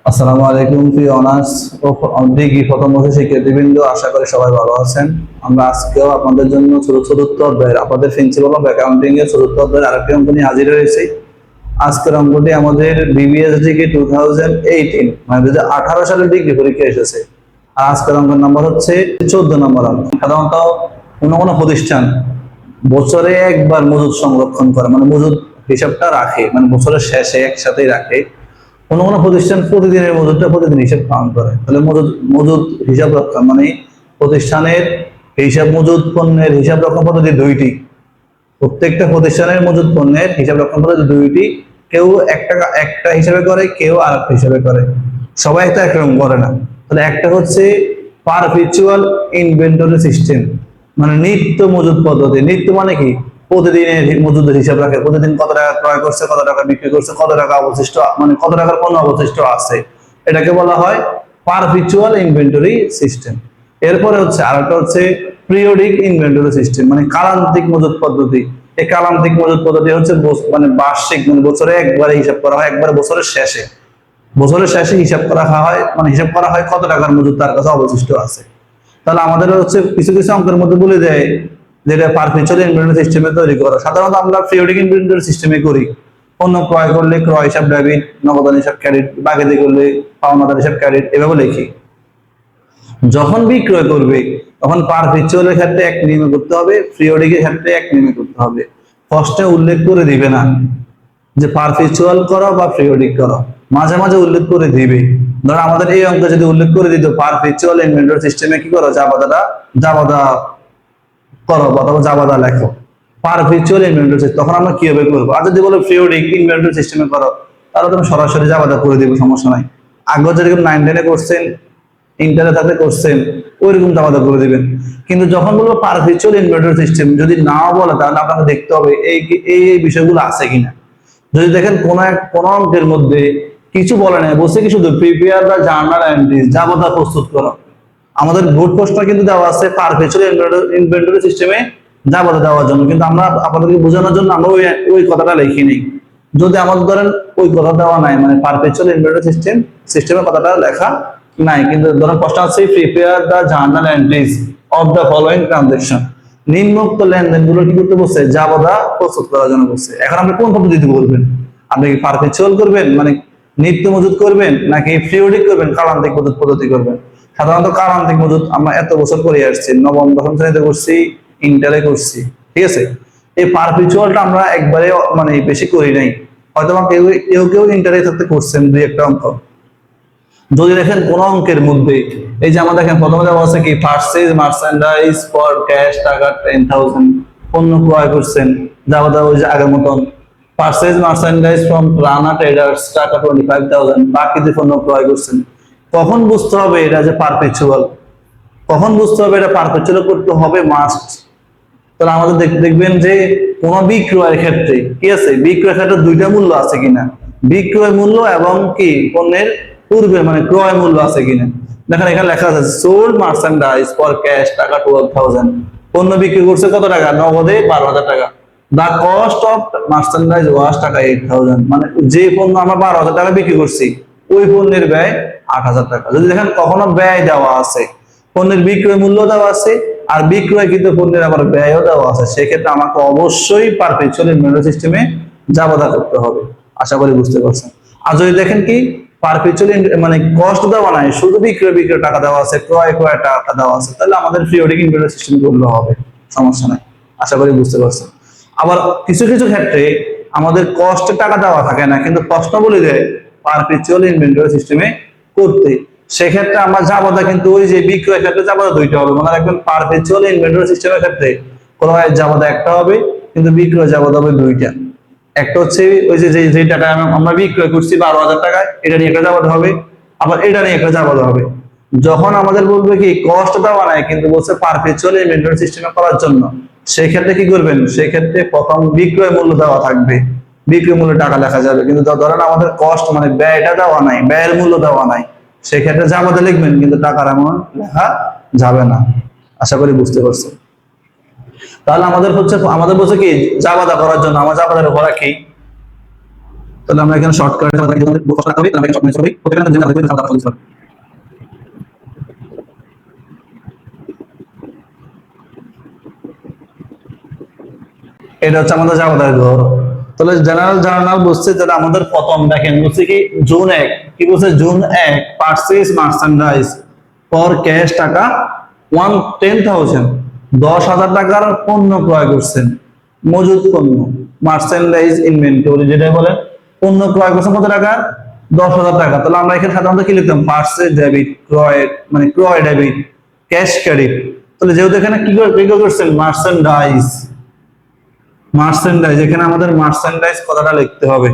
আসসালামু আলাইকুম প্রিয় অনার্স ও ডিগ্রি প্রথম বর্ষের শিক্ষার্থীবৃন্দ, আশা করি সবাই ভালো আছেন। আমরা আজকেও আপনাদের জন্য চতুর্থ অধ্যায়ের আপনাদের প্রিন্সিপাল অফ অ্যাকাউন্টিং এর চতুর্থ অধ্যায়ের আরেকটি অঙ্ক নিয়ে হাজির হয়েছি। আজকের অঙ্কটি আমাদের বিবিএস ডিগ্রি 2018 মানে 2018 সালের ডিগ্রি পরীক্ষা এসেছে। আর আজকের অঙ্কের নাম্বার হচ্ছে 14 নম্বর অঙ্ক। সাধারণত কোনো কোনো প্রতিষ্ঠান বছরে একবার মজুদ সংরক্ষণ করে, মানে মজুদ হিসাবটা রাখে, মানে বছরের শেষে একসাথেই রাখে। কোনো কোনো প্রতিষ্ঠান প্রতিদিনের মজুদটা প্রতিদিন হিসাব পালন করে। তাহলে মজুদ মজুদ হিসাব রক্ষা মানে প্রতিষ্ঠানের হিসাব মজুদ পণ্যের হিসাব রক্ষণ পদ্ধতি দুইটি। প্রত্যেকটা প্রতিষ্ঠানের মজুদ পণ্যের হিসাব রক্ষণ পদ্ধতি দুইটি। কেউ একটা হিসাবে করে, কেউ আর একটা হিসাবে করে, সবাই একটা একরকম করে না। তাহলে একটা হচ্ছে পারপিচুয়াল ইনভেন্টরি সিস্টেম, মানে নিত্য মজুদ পদ্ধতি। নিত্য মানে কি? প্রতিদিনের মজুদের হিসাব রাখে, প্রতিদিন কত টাকা ক্রয় করছে, কত টাকা বিক্রি করছে, কত টাকা অবশিষ্ট, মানে কত টাকার পণ্য অবশিষ্ট আছে, এটাকে বলা হয় পারপিচুয়াল ইনভেন্টরি সিস্টেম। এরপরে হচ্ছে আরেকটা হচ্ছে পিরিয়ডিক ইনভেন্টরি সিস্টেম, মানে কালান্তিক মজুদ পদ্ধতি। এই কালান্তিক মজুদ পদ্ধতি হচ্ছে মানে বার্ষিক, মানে বছরে একবারে হিসাব করা হয়, একবারে বছরের শেষে হিসাব করা হয়, মানে হিসাব করা হয় কত টাকার মজুদ তার কাছে অবশিষ্ট আছে। তাহলে আমাদের হচ্ছে কিছু কিছু অঙ্কের মধ্যে বলে দেয় যেটা পারপিচুয়াল ইনভেন্টরি সিস্টেমে তৈরি করা। সাধারণত আমরা পিরিয়ডিক ইনভেন্টরি সিস্টেমে করি। পণ্য ক্রয় করলে ক্রয় হিসাব ডেবিট, নগদান হিসাব ক্রেডিট, বাকিতে করলে পাওনাদার হিসাব ক্রেডিট, এভাবে লিখি। যখন বিক্রয় করবে তখন পারপিচুয়ালের ক্ষেত্রে এক নিয়মে করতে হবে, পিরিয়ডিকের ক্ষেত্রে এক নিয়মে করতে হবে। ফার্স্টে উল্লেখ করে দিবে না যে পারপিচুয়াল করো বা পিরিয়ডিক করো, মাঝে মাঝে উল্লেখ করে দিবে। ধরো আমাদের এই অঙ্কে যদি উল্লেখ করে দিত পারপিচুয়াল ইনভেন্টরি সিস্টেমে কি করো, জাবাদা করো অথবা জাবাদা লেখো পারপিচুয়াল ইনভেন্টরি সিস্টেম, তখন আমরা কিভাবে করবো? আর যদি বলো পিরিয়ডিক ইনভেন্টরি সিস্টেমে করো, তাহলে তুমি সরাসরি জাবাদা করে দিবে, সমস্যা নাই। আগে যেরকম 9-10 করছেন, ইন্টারে থাকতে করছেন, ওইরকম জাবাদা করে দিবেন। কিন্তু যখন বলবো পারপিচুয়াল ইনভেন্টরি সিস্টেম, যদি নাও বলে তাহলে আপনাকে দেখতে হবে এই এই বিষয়গুলো আছে কিনা। যদি দেখেন কোন অঙ্কের মধ্যে কিছু বলে নাই, বলছে কি শুধু প্রিপেয়ার দা জার্নাল এন্ট্রিজ, জাবাদা প্রস্তুত করো। আমাদের বোর্ড প্রশ্ন কিন্তু দেওয়া আছে পারপিচুয়াল ইনভেন্টরি সিস্টেমে জাবাদা দেওয়ার জন্য, কিন্তু আমরা আপনাদেরকে বোঝানোর জন্য আমরা ওই কথাটা লিখি নেই। যদি আমাদের ধরেন ওই কথা দেওয়া নাই, মানে পারপিচুয়াল ইনভেন্টরি সিস্টেমের কথাটা লেখা নাই, কিন্তু ধরেন প্রশ্ন আছে prepare the journal entries of the following transaction, নিম্নোক্ত লেনদেনগুলো কি করতে বলছে, জাবাদা প্রস্তুত করার জন্য বলছে। এখন আপনি কোন পদ্ধতিতে করবেন? আপনি কি পারপিচুয়াল করবেন, মানে নিত্য মজুদ করবেন, নাকি পিরিয়ডিক করবেন, কালান্তিক মজুদ পদ্ধতি করবেন? সাধারণত কালান্তিক মজুদ আমরা এত বছর করে আসছি, নবম দশম শ্রেণীতে করছি, ইন্টারে করছি, ঠিক আছে। এই পারপিচুয়ালটা আমরা একবারে মানে বেশি করি নাই, হয়তো কেউ কেউ ইন্টারে থাকতে করছেন দুই একটা অঙ্ক। যদি দেখেন কোন অঙ্কের মধ্যে এই যে আমাদের দেখেন প্রথমে দেওয়া আছে কি পারচেজ মার্চেন্ডাইজ ফর ক্যাশ টাকা 10,000, পণ্য ক্রয় করছেন, জাবাদা ওই যে আগের মতন purchase merchandise from Rana traders টাকা 25,000, বাকিতে পণ্য ক্রয় করছেন। কখন বুঝতে হবে এটা যে পারপিচুয়াল, কখন বুঝতে হবে এটা পারপিচুয়াল করতে হবে মাস্ট। তাহলে আমাদের দেখবেন যে কোন বিক্রয়ের ক্ষেত্রে কি আছে, বিক্রয়ের ক্ষেত্রে দুইটা মূল্য আছে কিনা, বিক্রয় মূল্য এবং কি পণ্যের পূর্বে মানে ক্রয় মূল্য আছে কিনা। দেখেন এখানে লেখা আছে সোল্ড মার্চেন্ডাইজ ফর ক্যাশ টাকা 12,000, পণ্য বিক্রি করছে কত টাকা, নগদে 12,000 টাকা। দা কস্ট অফ মার্চেন্ডাইজ ওয়াজ টাকা 8,000, মানে যে পণ্য আমরা 12,000 টাকা বিক্রি করছি ওই পণ্যের ব্যয় 8,000 টাকা। যদি দেখেন কখনো ব্যয় দেওয়া আছে, পণ্যের বিক্রয় মূল্য দেওয়া আছে আর বিক্রয়কৃত পণ্যের আবার ব্যয়ও দেওয়া আছে, সেক্ষেত্রে আমাকে অবশ্যই পারপিচুয়াল ইনভেন্টরি সিস্টেমে জাবাদা করতে হবে। আশা করি বুঝতে পারছেন। আর যদি দেখেন কি পারপিচুয়াল মানে কস্ট দেওয়া নাই, শুধু বিক্রয় টাকা দেওয়া আছে, ক্রয় টাকা দেওয়া আছে, তাহলে আমাদের পিরিয়ডিক ইনভেন্টরি সিস্টেম করলে হবে, সমস্যা নাই। আশা করি বুঝতে পারছেন। আবার কিছু কিছু ক্ষেত্রে আমাদের কস্টের টাকা দেওয়া থাকে না, কিন্তু প্রশ্ন বলে দেয় পারপিচুয়াল ইনভেন্টরি সিস্টেমে করতে, সেক্ষেত্রে আমরা জাবাদা কিন্তু ওই যে বিক্রয় ক্ষেত্রে জাবাদা দুইটা হবে। মনে রাখবেন পারপিচুয়াল ইনভেন্টরি সিস্টেমের ক্ষেত্রে ক্রয়ের জাবাদা একটা হবে, কিন্তু বিক্রয় জাবাদা হবে দুইটা। একটা হচ্ছে ওই যে টাকা আমরা বিক্রয় করছি 12,000 টাকায়, এটা নিয়ে একটা জাবাদা হবে, আবার এটা নিয়ে একটা জাবাদা হবে। যখন আমাদের বলবে কি কস্ট দেওয়া নাই কিন্তু বলছে পারপিচুয়াল ইনভেন্টরি সিস্টেমে করার জন্য, সেই ক্ষেত্রে কি করবেন, সেই ক্ষেত্রে প্রথম বিক্রয় মূল্য দেওয়া থাকবে, বিক্রয় মূল্য টাকা লেখা যাবে। কিন্তু ধরেন আমাদের কস্ট মানে ব্যয়টা দেওয়া নাই, ব্যয়ের মূল্য দেওয়া নাই, সেক্ষেত্রে জাবাদা লিখবেন কিন্তু টাকার অ্যামাউন্ট লেখা যাবে না। আশা করি বুঝতে পারছেন। তাহলে আমাদের বলছে কি জাবাদা করার জন্য আমার জাবাদার ঘোরা কি, তাহলে আমরা এখানে শর্টকাট হবে আমরা শর্ট মেনশন করি প্রত্যেকটা যে আমাদের আলাদা আলাদা হবে। এটা হচ্ছে আমাদের জামাতার ঘর। তাহলে জেনারেল জার্নাল বলছে যেটা আমাদের প্রথম দেখেন বলছে কি জুন 1 কি বলছে June 1 purchase merchandise for cash টাকা 110,000 10,000 টাকার পণ্য ক্রয় করছেন মজুদ পণ্য মার্চেন্ডাইজ ইনভেন্টরি যেটা বলে পণ্য ক্রয় করছেন কত টাকা 10,000 টাকা। তাহলে আমরা এখানে সাধারণত কি লিখতাম পারচেজ ডেবিট ক্রয় মানে ক্রয় ডেবিট ক্যাশ ক্রেডিট। তাহলে যেহেতু এখানে কি করছেন মার্চেন্ডাইজ মার্চেন্ডাইজ এখানে আমাদের মার্চেন্ডাইজ কথাটা লিখতে হবে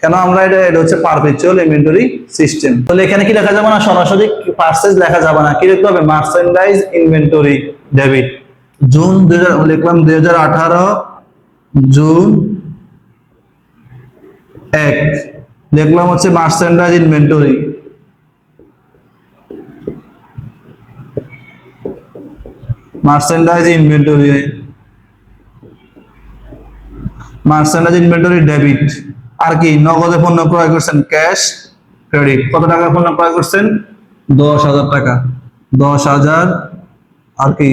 কেন আমরা এটা হচ্ছে পারপেচুয়াল ইনভেন্টরি সিস্টেম। তাহলে এখানে কি লেখা যাবে না সরাসরি পারচেজ লেখা যাবে না কি লিখতে হবে মার্চেন্ডাইজ ইনভেন্টরি ডেবিট জুন 2000 লিখলাম 2018 জুন 1 লিখলাম হচ্ছে merchandise inventory merchandise inventory merchandise inventory debit আর কি নগদে পণ্য ক্রয় করছেন ক্যাশ ক্রেডিট কত টাকা পণ্য ক্রয় করছেন 10,000 টাকা 10,000 আর কি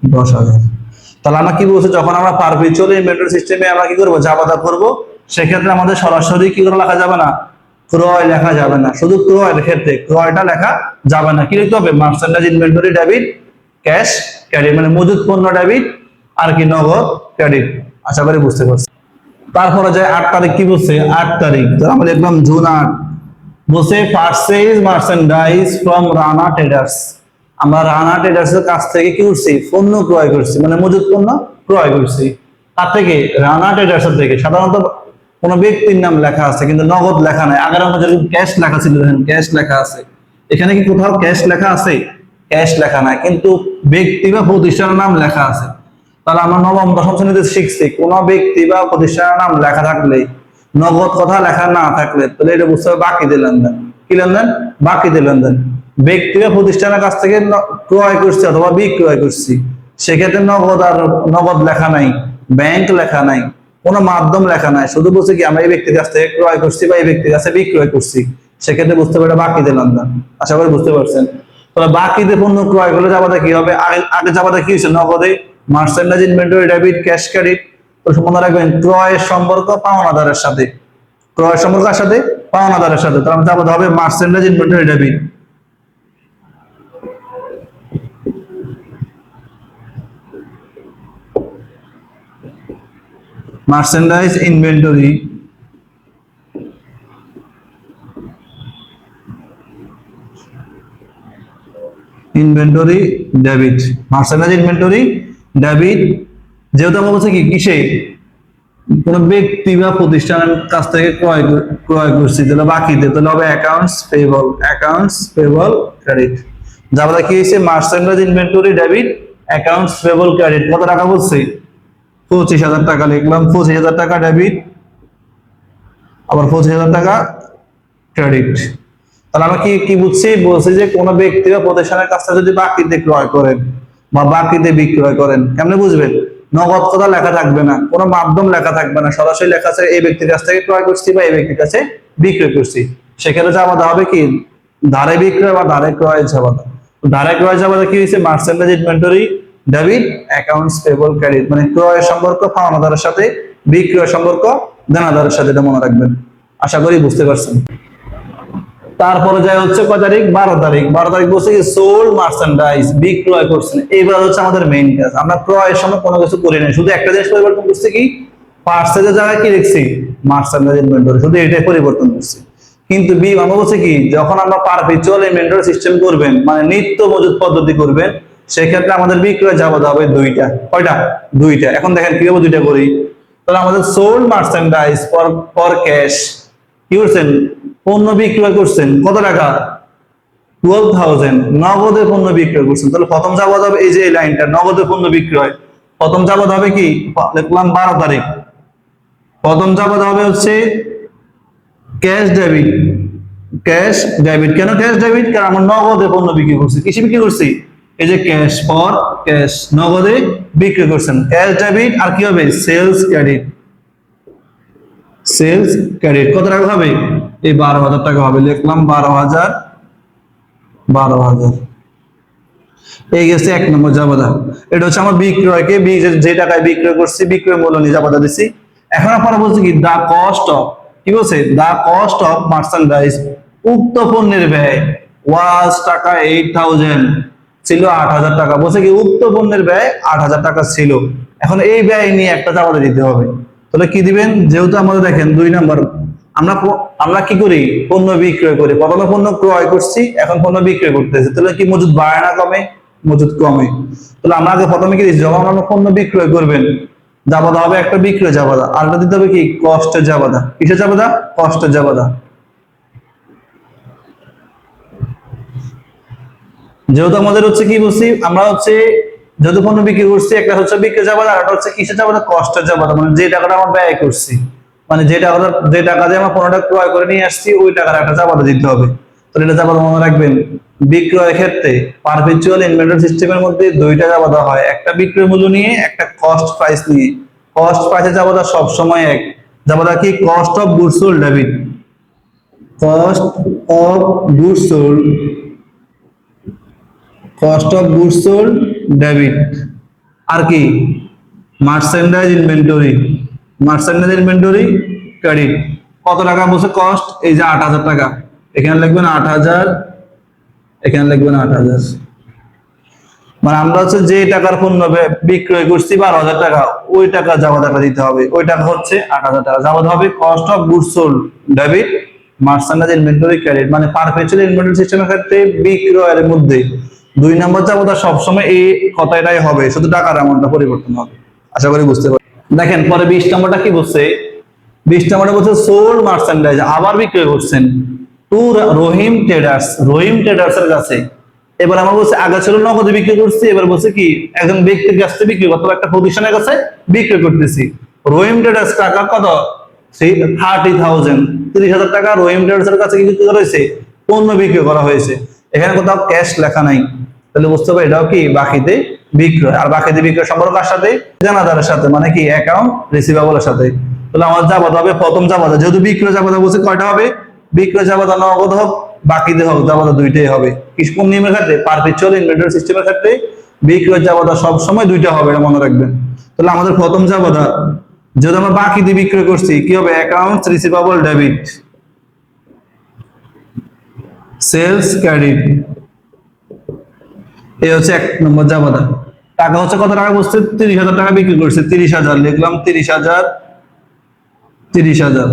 10,000। তাহলে আমরা কি বলছি যখন আমরা পারপেচুয়াল ইনভেন্টরি সিস্টেমে আমরা কি করব জাবাদা করব সেক্ষেত্রে আমাদের সরাসরি কি করে লেখা যাবে না ক্রয় লেখা যাবে না শুধু ক্রয়ের ক্ষেত্রে ক্রয়টা লেখা যাবে না কি লিখতে হবে merchandise inventory debit cash credit মানে মজুদ পণ্য ডেবিট আর কি নগদ ক্রেডিট। আশা করি বুঝতে পারছি। তারপরে যে 8 তারিখ কি বলছে 8 তারিখ আমরা দেখলাম জুন 8 বলছে purchase merchandise from Rana traders আমরা রানা ট্রেডার্স এর কাছ থেকে কি করছি পণ্য ক্রয় করছি মানে মজুদ পণ্য ক্রয় করছি তার থেকে রানা ট্রেডার্স এর থেকে সাধারণত কোনো ব্যক্তির নাম লেখা আছে কিন্তু নগদ লেখা নাই আগের আমরা যেরকম ক্যাশ লেখা ছিল দেখেন ক্যাশ লেখা আছে এখানে কি কোথাও ক্যাশ লেখা আছে ক্যাশ লেখা নাই কিন্তু ব্যক্তি বা প্রতিষ্ঠানের নাম লেখা আছে। তাহলে আমরা নবম দশম শ্রেণীতে শিখছি কোন ব্যক্তি বা প্রতিষ্ঠানের নাম লেখা থাকলে নগদ কথা লেখা না থাকলে তাহলে এটা বুঝতে হবে বাকিতে লেনদেন কি লেনদেন বাকিতে লেনদেন ব্যক্তি বা প্রতিষ্ঠানের কাছ থেকে ক্রয় করছি অথবা বিক্রয় করছি সেক্ষেত্রে নগদ লেখা নাই ব্যাংক লেখা নাই কোনো মাধ্যম লেখা নাই শুধু বলছে কি আমরা এই ব্যক্তির কাছ থেকে ক্রয় করছি বা এই ব্যক্তির কাছে বিক্রয় করছি সেক্ষেত্রে বুঝতে হবে এটা বাকিতে লেনদেন। আশা করি বুঝতে পারছেন। তাহলে বাকিতে পণ্য ক্রয় করলে যাবাতে কি হবে আগে যাবাতে কি হয়েছে নগদে merchandise inventory debit cash credit তো মনে রাখবেন ক্রয়ের সম্পর্ক পাওনাদারের সাথে ক্রয়ের সম্পর্ক কার সাথে পাওনাদারের সাথে তাহলে যাবতে হবে merchandise inventory debit merchandise inventory inventory debit merchandise inventory debit যেহেতু আমরা বলছি কি কিসে কোন ব্যক্তি বা প্রতিষ্ঠানের কাছ থেকে ক্রয় করছি তাহলে বাকিতে তাহলে হবে অ্যাকাউন্টস পেয়েবল ক্রেডিট যারা কি হয়েছে merchandise inventory debit accounts payable credit কত টাকা বলছি 25,000 টাকা লিখলাম 25,000 টাকা ডেবিট আবার 25,000 টাকা ক্রেডিট। তাহলে আমরা কি বুঝছি বলছি যে কোন ব্যক্তি বা প্রতিষ্ঠানের কাছ থেকে যদি বাকিতে ক্রয় করেন বা বাকিতে বিক্রয় করেন কেমনে বুঝবেন নগদ কথা লেখা থাকবে না কোনো মাধ্যম লেখা থাকবে না সরাসরি লেখা আছে এই ব্যক্তির কাছ থেকে ক্রয় করছি বা এই ব্যক্তির কাছে বিক্রয় করছি সেক্ষেত্রে জাবাদা হবে কি ধারে বিক্রয় বা ধারে ক্রয় জাবাদা ধারে ক্রয় জাবাদা কি হয়েছে merchandise inventory debit accounts payable credit মানে ক্রয়ের সম্পর্ক পাওনাদারের সাথে বিক্রয় সম্পর্ক দেনাদারের সাথে এটা মনে রাখবেন। আশা করি বুঝতে পারছেন। তারপরে যাই হচ্ছে কয় তারিখ 12 তারিখ বলছে কি সোল্ড মার্চেন্ডাইজ বিক্রয় করছেন এইবার হচ্ছে আমাদের মেইন কাজ আমরা ক্রয়ের সময় কোনো কিছু করি না শুধু একটা জিনিস পরিবর্তন করছি কি পার্সেলের জায়গায় কি লিখছি মার্চেন্ডাইজ ইনভেন্টরি শুধু এটাই পরিবর্তন করছি কিন্তু বি আমরা বলছি কি যখন আমরা পারপেচুয়াল ইনভেন্টরি সিস্টেম করবেন মানে নিত্য মজুদ পদ্ধতি করবেন সেক্ষেত্রে আমাদের বিক্রয় যাবত হবে দুইটা কয়টা দুইটা। এখন দেখেন কিভাবে দুইটা করি তাহলে আমাদের সোল্ড মার্চেন্ডাইজ ফর ক্যাশ কি করছেন পণ্য বিক্রয় করছেন কত টাকা 12,000 নগদে পণ্য বিক্রয় করছেন তাহলে প্রথম যাবত হবে এই যে এই লাইনটা নগদে পণ্য বিক্রয় প্রথম যাবত হবে কি লিখলাম 12 তারিখ প্রথম যাবত হবে হচ্ছে ক্যাশ ডেবিট কেন ক্যাশ ডেবিট কারণ আমরা নগদে পণ্য বিক্রি করছি কিসে বিক্রি করছি এই যে ক্যাশ ফর ক্যাশ নগদে বিক্রি করছেন ক্যাশ ডেবিট আর কি হবে সেলস ক্রেডিট সেলস ক্রেডিট কত টাকা হবে? এই 12,000 টাকা হবে, লিখলাম 12,000। এই গেছে 1 নম্বর জাবাদা। এটা হচ্ছে আমার বিক্রয়কে যে টাকায় বিক্রয় করছি বিক্রয় মূল্য নিয়ে জাবাদা দিছি। এখন আপনারা বলছে কি দা কস্ট অফ, কি বলছে? দা কস্ট অফ মার্চেন্ডাইজ, উক্ত পণ্যের ব্যয় ওয়াজ টাকা 8,000, ছিল 8,000 টাকা। বলছে কি উক্ত পণ্যের ব্যয় 8,000 টাকা ছিল। এখন এই ব্যয় নিয়ে একটা জাবাদা দিতে হবে। তাহলে কি দিবেন? যেহেতু আমাদের দেখেন 2 নাম্বার, আমরা কি করি? পণ্য বিক্রয় করি। প্রথমে পণ্য ক্রয় করছি, এখন পণ্য বিক্রয় করতেছি। তাহলে কি মজুদ বাড়ে না কমে? মজুদ কমে। তাহলে আমরা আগে প্রথমে কি দিচ্ছি? যখন আমরা পণ্য বিক্রয় করবেন, জাবাদা হবে একটা বিক্রয় জাবাদা, আর এটা দিতে হবে কি কষ্টের জাবাদা। কিসের জাবাদা? কষ্টের জাবাদা। যেহেতু আমাদের হচ্ছে কি বলছি, আমরা হচ্ছে যেহেতু পণ্য বিক্রি করছি, একটা হচ্ছে বিক্রয় জাবাদা, আর একটা হচ্ছে কিসের জাবাদা? কষ্টের জাবাদা। মানে যে টাকাটা আমরা ব্যয় করছি, মানে যে টাকা দিয়ে আমরা পণ্যটা ক্রয় করে নিয়ে আসছি, ওই টাকার একটা জাবাদা দিতে হবে। তো এটা জাবাদা মনে রাখবেন। বিক্রয়ের ক্ষেত্রে পারপেচুয়াল ইনভেন্টরি সিস্টেমের মধ্যে 2টা জাবাদা হয়, একটা বিক্রয় মূল্য নিয়ে, একটা কস্ট প্রাইস নিয়ে। কস্ট প্রাইসের জাবাদা সব সময় এক। জাবাদা কি? Cost of goods sold debit, cost of goods sold, cost of goods sold debit. আর কি? Merchandise inventory, merchandise inventory credit. কত টাকা বলছে কস্ট? এই যে 8,000 টাকা। এখানে লিখবেন 8,000, এখানে লিখবেন 8,000। মানে আমরা হচ্ছে যে টাকার পণ্য বিক্রয় করছি 12,000 টাকা, ওই টাকা জাবাদাটা দিতে হবে। ওই টাকা হচ্ছে 8,000 টাকা। জাবাদ হবে cost of goods sold debit merchandise inventory credit. মানে পারপেচুয়াল ইনভেন্টরি সিস্টেমের ক্ষেত্রে বিক্রয়ের মধ্যে 2 নম্বর জাবাদা সবসময় এই কথাটাই হবে, শুধু টাকার অ্যামাউন্টটা পরিবর্তন হবে। আশা করি বুঝতে পারবেন। দেখেন পরে 20 নম্বরটা কি বলছে? 20 নম্বরটা বলছে সোল্ড মার্চেন্ডাইজ, আবার বিক্রয় করছেন টু রহিম ট্রেডার্স, রহিম ট্রেডার্স এর কাছে। এবার আমরা বলছি আগে ছিল নগদে বিক্রি করছি, এবার বলছে কি একজন ব্যক্তির কাছ থেকে বিক্রি অথবা একটা প্রতিষ্ঠানের কাছে বিক্রি করতেছি। রহিম ট্রেডার্স টাকা কত? সেই 30,000, 30,000 টাকা রহিম ট্রেডার্স এর কাছে কি করা হয়েছে? পণ্য বিক্রি করা হয়েছে। এখানে কোথাও ক্যাশ লেখা নাই, তাহলে বুঝতে হবে এটাও কি বাকিতে বিক্রয়। আর বাকিতে বিক্রয় সম্পর্ক কার সাথে? জানাদারের সাথে, মানে কি অ্যাকাউন্ট রিসিভেবলের সাথে। তাহলে আমার জাবাদা হবে প্রথম জাবাদা, যেহেতু বিক্রয় জাবাদা বলছে কয়টা হবে? বিক্রয় জাবাদা নগদ হোক বাকিতে হোক, জাবাদা 2টাই হবে। কোন নিয়মের ক্ষেত্রে? পারপেচুয়াল ইনভেন্টরি সিস্টেমের ক্ষেত্রে বিক্রয় জাবাদা সব সময় 2টা হবে, এটা মনে রাখবেন। তাহলে আমাদের প্রথম জাবাদা যেহেতু আমরা বাকিতে বিক্রয় করছি, কি হবে? Accounts receivable debit, sales credit. এই হচ্ছে 1 নম্বর জাবাদা। টাকা হচ্ছে কত টাকা বলছে? 30,000 টাকা বিক্রি করছে, 30,000 লিখলাম, 30,000, 30,000।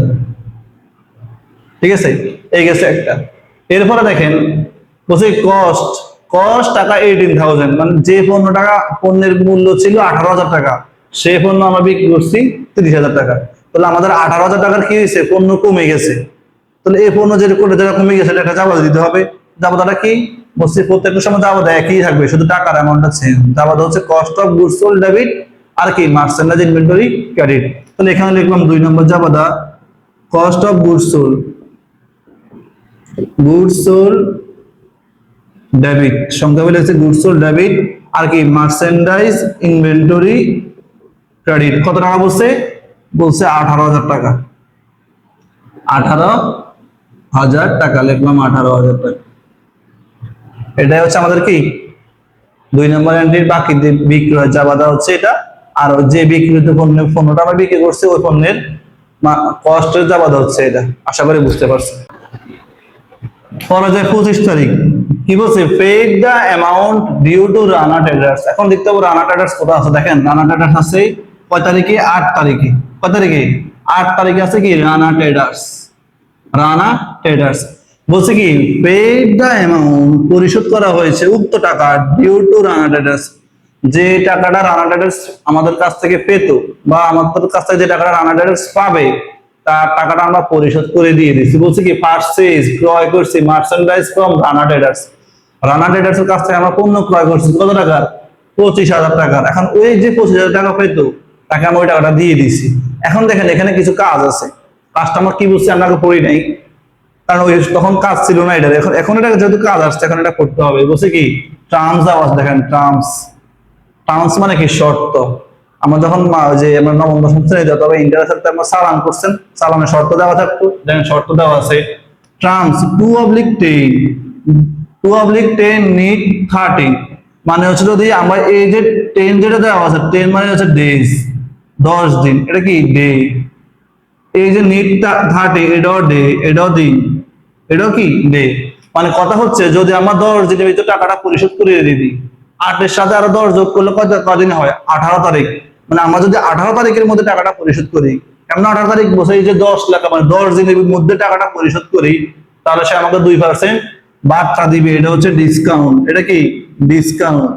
ঠিক আছে, এই গেছে একটা। এরপরে দেখেন বলছে কস্ট, কস্ট টাকা 18,000, মানে যে পণ্যের মূল্য ছিল 18,000 টাকা, সেই পণ্য আমরা বিক্রি করছি 30,000 টাকা। তাহলে আমাদের 18,000 টাকার কি হয়েছে? পণ্য কমে গেছে। তাহলে এই পণ্য যেটা কমে গেছে এটা জাবাদা দিতে হবে। জাবাদাটা কি বলছি? প্রত্যেকটা সময় জাবাদা একই থাকবে, শুধু টাকার অ্যামাউন্টটা চেঞ্জ। জাবাদা হচ্ছে cost of goods sold debit আর কি মার্চেন্ডাইজ ইনভেন্টরি ক্রেডিট। তাহলে এখানে লিখলাম 2 নম্বর জাবাদা cost of goods sold, goods sold debit, সংখ্যা বলে আছে গুডস সোল্ড ডেবিট আর কি মার্চেন্ডাইজ ইনভেন্টরি ক্রেডিট। কত টাকা বলছে? বলছে 18,000 টাকা, 18,000 টাকা লিখলাম, 18,000 টাকা। এটাই হচ্ছে আমাদের কি 2 নম্বর এন্ট্রির বাকি বিক্রয় জাবাদা হচ্ছে এটা। আর যে বিক্রিত পণ্যটা আমরা বিক্রি করছি ওই পণ্যের কস্টের জাবাদা হচ্ছে এটা। আশা করি বুঝতে পারছেন। পরে যায় 25 তারিখ, কি বলছে? Paid the amount due to Rana traders. এখন দেখতে হবে রানা ট্রেডার্স কোথায় আছে। দেখেন রানা ট্রেডার্স আছে কয় তারিখে? 8 তারিখে। কয় তারিখে? 8 তারিখে আছে কি রানা ট্রেডার্স, রানা ট্রেডার্স। বলছে কি পেড দ্য অ্যামাউন্ট, পরিশোধ করা হয়েছে উক্ত টাকা ডিউ টু রানা ট্রেডার্স, যে টাকাটা রানা ট্রেডার্স আমাদের কাছ থেকে পেত বা আমাদের কাছ থেকে যে টাকাটা রানা ট্রেডার্স পাবে তার টাকাটা আমরা পরিশোধ করে দিয়ে দিচ্ছি। বলছে কি পারচেজ, ক্রয় করছি merchandise from Rana traders, Rana traders এর কাছ থেকে আমরা পণ্য ক্রয় করছি কত টাকার? 25,000 টাকার। এখন ওই যে 25,000 টাকা পেতো তাকে আমরা ওই টাকাটা দিয়ে দিছি। এখন দেখেন এখানে কিছু কাজ আছে, কাজটা আমরা কি বুঝছি আমরা পড়ি নাই, কারণ ওই তখন কাজ ছিল না এটা। এখন এটা যেহেতু কাজ আসছে এখন এটা করতে হবে। বলছে কি টার্মস আওয়াজ, দেখেন টার্মস, টার্মস মানে কি শর্ত। আমরা যখন ওই যে আমরা নবম দশম শ্রেণীতে তবে ইন্টারেস্ট আমরা চালান করছেন, চালানের শর্ত দেওয়া থাকতো, দেখেন শর্ত দেওয়া আছে টার্মস 2/10 2/10 নিড 30, মানে হচ্ছে যদি আমরা এই যে 10 যেটা দেওয়া আছে 10 মানে হচ্ছে ডেজ 10 দিন, এটা কি ডে, এই যে নিড 30 এটাও ডে, এটাও দিন, এটাও কি ডে। মানে কথা হচ্ছে যদি আমরা 10 দিনের ভিতরে টাকাটা পরিশোধ করে দিই, 8 এর সাথে আরো 10 যোগ করলে কদিন হয় 18 তারিখ, মানে আমরা যদি 18 তারিখের মধ্যে টাকাটা পরিশোধ করি, এমন 18 তারিখ বসে এই যে 10 লাখ মানে 10 দিনের মধ্যে টাকাটা পরিশোধ করি, তাহলে সে আমাকে 2% বার্তা দিবে, এটা হচ্ছে ডিসকাউন্ট, এটা কি ডিসকাউন্ট,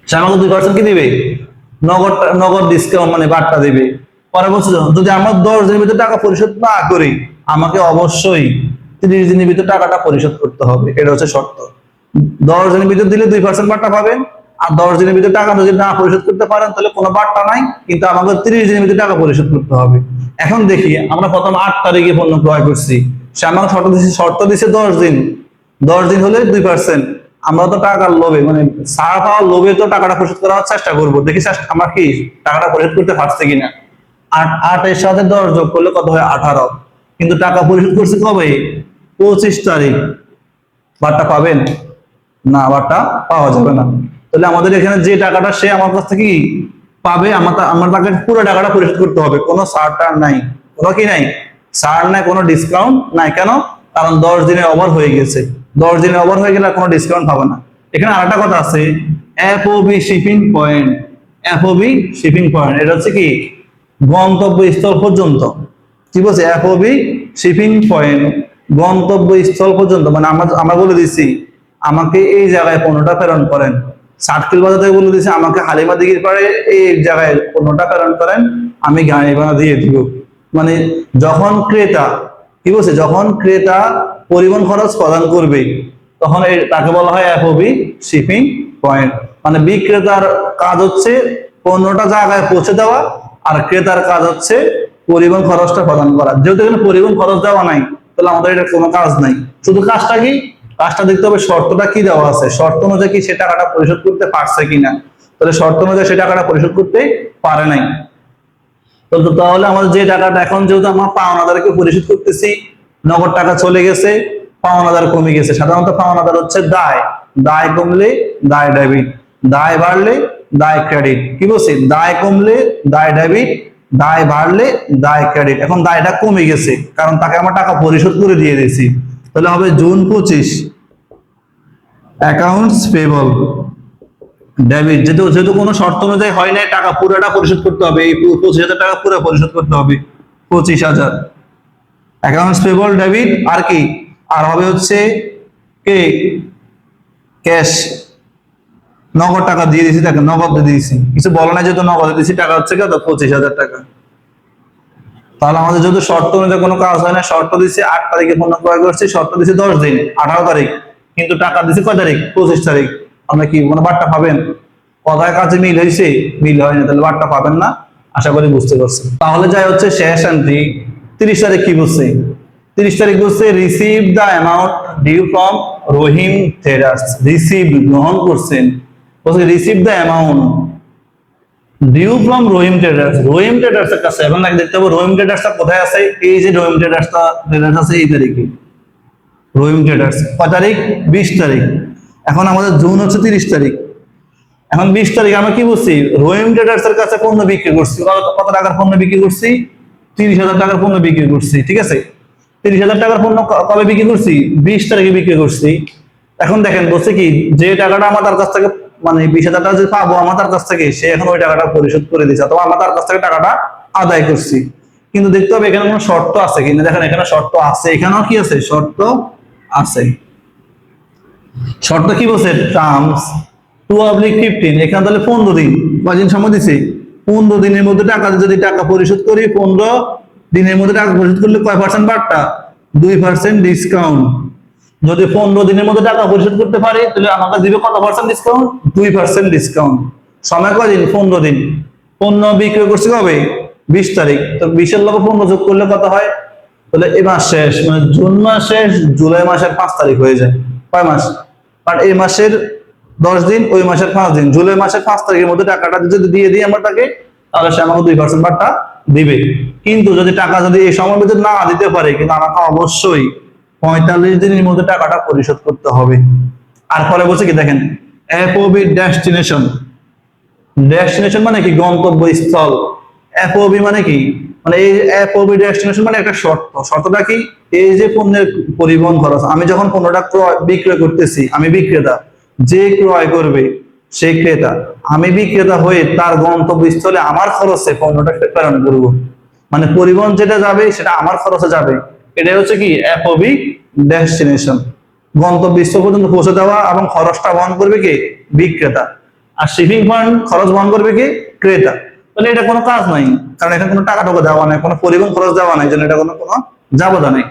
সে আমাকে 2% কি দিবে, নগদ নগদ ডিসকাউন্ট মানে বার্তা দিবে। পরে বলছে যদি আমরা 10 দিনের ভিতরে টাকা পরিশোধ না করি, আমাকে অবশ্যই 30 দিনের ভিতরে টাকাটা পরিশোধ করতে হবে, এটা হচ্ছে শর্ত। 10 দিনের ভিতরে দিলে 2% বার্তা পাবেন, আর 10 দিনের ভিতরে টাকা যদি না পরিশোধ করতে পারেন তাহলে কোনো বার্তা নাই, কিন্তু আমাকে 30 দিনের ভিতরে টাকা পরিশোধ করতে হবে। এখন দেখি আমরা প্রথম 8 তারিখে পণ্য ক্রয় করছি, সে আমাকে শর্ত দিছে 10 দিন, 10 দিন হলে 2%, আমরা তো টাকার লোভে মানে ছাড় পাওয়ার লোভে তো টাকাটা পরিশোধ করার চেষ্টা করবো, দেখি আমরা কি টাকাটা পরিশোধ করতে পারছি কিনা। 8 এর সাথে 10 যোগ করলে কত হয় 18, কিন্তু টাকা পরিশোধ করছে কবে 25 তারিখ, বার্তা পাবেন না, বার্তা পাওয়া যাবে না। তাহলে আমাদের এখানে যে টাকাটা সে আমার কাছ থেকে পাবে, আমার তাকে পুরো টাকাটা পরিশোধ করতে হবে, কোনো ছাড় টার নাই, কোনো কি নাই, ছাড় নাই, কোনো ডিসকাউন্ট নাই। কেন? কারণ 10 দিনের ওভার হয়ে গেছে, 10 দিনের ওভার হয়ে গেলে কোনো ডিসকাউন্ট পাবে না। এখানে আরেকটা কথা আছে, FOB shipping point, FOB shipping point এটা হচ্ছে কি গন্তব্যস্থল পর্যন্ত, কি বলছে এফওবি শিপিং পয়েন্ট গন্তব্যস্থল পর্যন্ত, মানে আমরা বলে দিচ্ছি আমাকে এই জায়গায় পণ্যটা প্রেরণ করেন, সার্কেল বাজার থেকে বলে দিচ্ছি আমাকে হালিমা দিঘির পাড়ে এই জায়গায় পণ্যটা প্রেরণ করেন, আমি গাড়ি ভাড়া দিয়ে দিব। মানে যখন ক্রেতা কি বলছে, যখন ক্রেতা পরিবহন খরচ প্রদান করবে তখন তাকে বলা হয় এফওবি শিপিং পয়েন্ট। মানে বিক্রেতার কাজ হচ্ছে পণ্যটা জায়গায় পৌঁছে দেওয়া, আর ক্রেতার কাজ হচ্ছে পরিবহন খরচটা প্রদান করা। যেহেতু এখানে পরিবহন খরচ দেওয়া নাই, তাহলে আমাদের এটা কোনো কাজ নাই, শুধু কাজটা কি, কাজটা দেখতে হবে শর্তটা কি দেওয়া আছে, শর্ত অনুযায়ী কি সে টাকাটা পরিশোধ করতে পারছে কিনা। তাহলে শর্ত অনুযায়ী সে টাকাটা পরিশোধ করতে পারে নাই, তো তাহলে আমাদের যে টাকাটা এখন যেহেতু আমরা পাওনাদারকে পরিশোধ করতেছি, নগদ টাকা চলে গেছে, পাওনাদার কমে গেছে। সাধারণত পাওনাদার হচ্ছে দায়, দায় কমলে দায় ডেবিট, দায় বাড়লে দায় ক্রেডিট, কি বলছি দায় কমলে দায় ডেবিট, দায় বাড়লে দায় ক্রেডিট। এখন দায়টা কমে গেছে কারণ তাকে আমরা টাকা পরিশোধ করে দিয়ে দিয়েছি, তাহলে হবে জুন 25 অ্যাকাউন্টস পেবল ডেবিট, যেহেতু কোনো শর্ত অনুযায়ী হয় নাই, টাকা পুরোটা পরিশোধ করতে হবে, এই 25,000 টাকা পুরো পরিশোধ করতে হবে, 25,000 অ্যাকাউন্টস পেবল ডেবিট। আর কি আর হবে হচ্ছে কে ক্যাশ, নগদ টাকা দিয়ে দিয়েছি, তাকে নগদ দিয়ে দিয়েছি, কিছু বলা নাই, যেহেতু নগদ দিয়েছি টাকা হচ্ছে কত 25,000 টাকা। তাহলে আমাদের যেহেতু শর্ত অনুযায়ী কোনো কাজ হয় না, শর্ত দিচ্ছে 8 তারিখে পণ্য ক্রয় করছি, শর্ত দিচ্ছে 10 দিন 18 তারিখ, কিন্তু টাকা দিচ্ছে কয় তারিখ 25 তারিখ, আমরা কি কোনো বার্তা পাবেন? কথায় কাজে মিল হয়েছে, মিল হয়নি, তাহলে বার্তা পাবেন না, আশা করি বুঝতে পারছেন। তাহলে যাই হচ্ছে শেষ এন্ট্রি 30 তারিখ কি বলছে, 30 তারিখ বলছে receive the amount due from Rahim traders, receive গ্রহণ করছেন, বলছে receive the amount due from Rahim traders, Rahim traders এর কাছে। এখন দেখতে হবে রহিম ট্রেডার্স কোথায় আছে, এই যে রহিম ট্রেডার্স আছে এই তারিখে, রহিম ট্রেডার্স কয় তারিখ 20 তারিখ, এখন আমাদের জুন হচ্ছে 30 তারিখ, এখন 20 তারিখ আমরা কি বলছি রহিম ট্রেডার্স এর কাছে পণ্য বিক্রি করছি, কত টাকার পণ্য বিক্রি করছি 30,000 টাকার পণ্য বিক্রি করছি, ঠিক আছে 30,000 টাকার পণ্য কবে বিক্রি করছি 20 তারিখে বিক্রি করছি। এখন দেখেন বলছে কি যে টাকাটা আমাদের কাছ থেকে মানে 20,000 টাকা যে পাবো আমাদের কাছ থেকে, সে এখন ওই টাকাটা পরিশোধ করে দিচ্ছে অথবা আমরা তার কাছ থেকে টাকাটা আদায় করছি, কিন্তু দেখতে হবে এখানে কোনো শর্ত আছে কিনা। দেখেন এখানে শর্ত আছে, এখানেও কি আছে শর্ত আছে, শর্ত কি বলছে টার্মস 2/15, এখানে তাহলে 15 দিন, কয়দিন সময় দিছে 15 দিনের মধ্যে টাকা, যদি টাকা পরিশোধ করি 15 দিনের মধ্যে টাকা পরিশোধ করলে কয় পার্সেন্ট বার্তা 2% ডিসকাউন্ট, যদি 15 দিনের মধ্যে টাকা পরিশোধ করতে পারি তাহলে আমাকে দিবে কত পার্সেন্ট ডিসকাউন্ট 2% ডিসকাউন্ট। সময় কয়দিন 15 দিন, পণ্য বিক্রি করছে কবে 20 তারিখ, তো 20 এর লগে 15 যোগ করলে কত হয়, তাহলে এই মাস শেষ মানে জুন মাস শেষ, জুলাই মাসের 5 তারিখ হয়ে যায়, কয় মাস, কারণ এই মাসের 10 দিন, ওই মাসের 5 দিন, জুলাই মাসের 5 তারিখের মধ্যে টাকাটা যদি দিয়ে দিই আমরা তাকে, তাহলে সে আমাকে 2% বাট্টা দিবে। কিন্তু যদি টাকা যদি এই সময়ের ভিতরে না দিতে পারে, কিন্তু আমাকে অবশ্যই 45 দিনের মধ্যে টাকাটা পরিশোধ করতে হবে। আর পরে বলছে কি দেখেন, এফওবি ডেস্টিনেশন। ডেস্টিনেশন মানে কি? গন্তব্যস্থল। এফওবি মানে কি? মানে এই এফওবি ডেস্টিনেশন মানে একটা শর্ত। শর্তটা কি? এই যে পণ্যের পরিবহন খরচ, আমি যখন পণ্যটা বিক্রয় করতেছি, আমি বিক্রেতা, যে ক্রয় করবে সে ক্রেতা, আমি বিক্রেতা হয়ে তার গন্তব্যস্থলে আমার খরচে পণ্যটা প্রেরণ করব, মানে পরিবহন যেটা যাবে সেটা আমার খরচে যাবে। এটা হচ্ছে কি? FOB destination. গন্তব্যস্থল পর্যন্ত পৌঁছে দেওয়া এবং খরচটা বহন করবে কি? বিক্রেতা। আর শিপিং পয়েন্ট খরচ বহন করবে কি? ক্রেতা। তাহলে এটা কোনো কাজ নাই, কারণ এখানে কোনো টাকা টাকা দেওয়া নাই, কোনো পরিবহন খরচ দেওয়া নাই, জন্য এটা কোনো যাবতা নাই।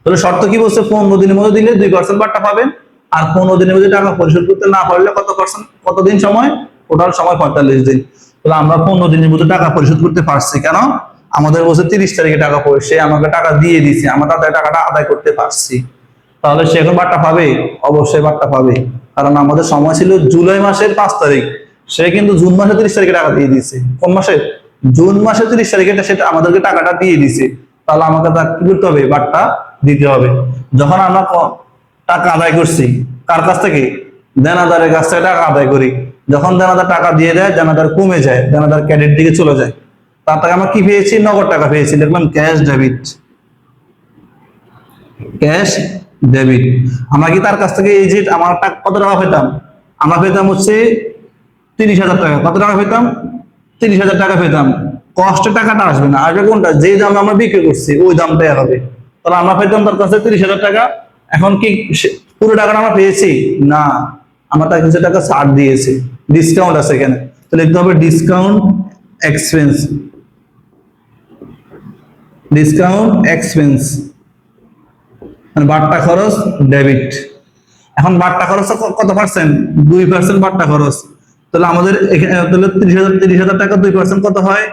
তাহলে শর্ত কি বলছে? 15 দিনের মধ্যে দিলে 2% বাট্টা পাবেন। আর 15 দিনের মধ্যে টাকা পরিশোধ করতে না পারলে কতদিন সময়? টোটাল সময় 45 দিন। তাহলে আমরা 15 দিনের মধ্যে টাকা পরিশোধ করতে পারছি কেন? আমাদের বলছে 30 তারিখে টাকা সে আমাকে টাকা দিয়ে দিছে, আমরা তাদের টাকাটা আদায় করতে পারছি। তাহলে সে এখন বাট্টা পাবে? অবশ্যই বাট্টা পাবে, কারণ আমাদের সময় ছিল জুলাই মাসের 5 তারিখ, সে কিন্তু জুন মাসের 30 তারিখে টাকা দিয়ে দিছে। কোন মাসে? জুন মাসের 30 তারিখে সেটা আমাদেরকে টাকাটা দিয়ে দিছে। তাহলে আমাকে তার কি করতে হবে? বাট্টা দিতে হবে। যখন আমরা টাকা আদায় করছি, কার কাছ থেকে? দেনাদারের কাছ থেকে টাকা আদায় করি। যখন দেনাদার টাকা দিয়ে দেয়, দেনাদার কমে যায়, দেনাদার ক্রেডিট দিকে চলে যায়, তার টাকা আমরা কি পেয়েছি? নগদ টাকা পেয়েছি, দেখলাম ক্যাশ ডেবিট। Cash debit. আমরা কি তার কাছ থেকে এই যে আমার কত টাকা পেতাম? আমরা পেতাম হচ্ছে 30,000 টাকা। কত টাকা পেতাম? 30,000 টাকা পেতাম। কষ্টের টাকাটা আসবে না, আসবে কোনটা? যে দামে আমরা বিক্রি করছি ওই দামটাই হবে। তাহলে আমরা পেতাম তার কাছে 30,000 টাকা। এখন কি পুরো টাকাটা আমরা পেয়েছি? না, আমরা তার কিছু টাকা ছাড় দিয়েছি, ডিসকাউন্ট আছে এখানে। তো লিখতে হবে ডিসকাউন্ট এক্সপেন্স। ডিসকাউন্ট এক্সপেন্স মানে বাট্টা খরচ ডেবিট। এখন বাট্টা খরচ কত পার্সেন্ট? 2% বাট্টা খরচ। তাহলে আমাদের এখানে তাহলে 30,000 টাকা 2% কত হয়?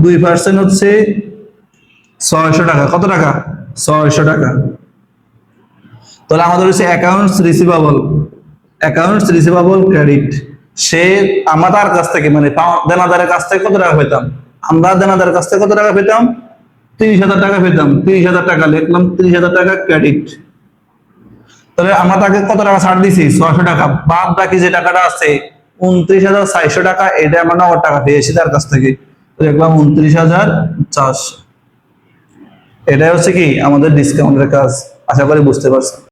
2% হচ্ছে 600 টাকা। কত টাকা? 600 টাকা। তাহলে আমাদের হচ্ছে accounts receivable. Accounts receivable credit. সে আমরা তার কাছ থেকে মানে দেনাদারের কাছ থেকে কত টাকা পেতাম? আমরা দেনাদারের কাছ থেকে কত টাকা পেতাম? 30,000 টাকা পেতাম। 30,000 টাকা লিখলাম, 30,000 টাকা ক্রেডিট। তাহলে আমরা তাকে কত টাকা ছাড় দিছি? 600 টাকা। বাদ বাকি যে টাকাটা আছে 29,400 টাকা, এটা আমরা নগদ টাকা পেয়েছি তার কাছ থেকে, দেখলাম 29,400। এটাই হচ্ছে কি আমাদের ডিসকাউন্টের কাজ। আশা করি বুঝতে পারছেন।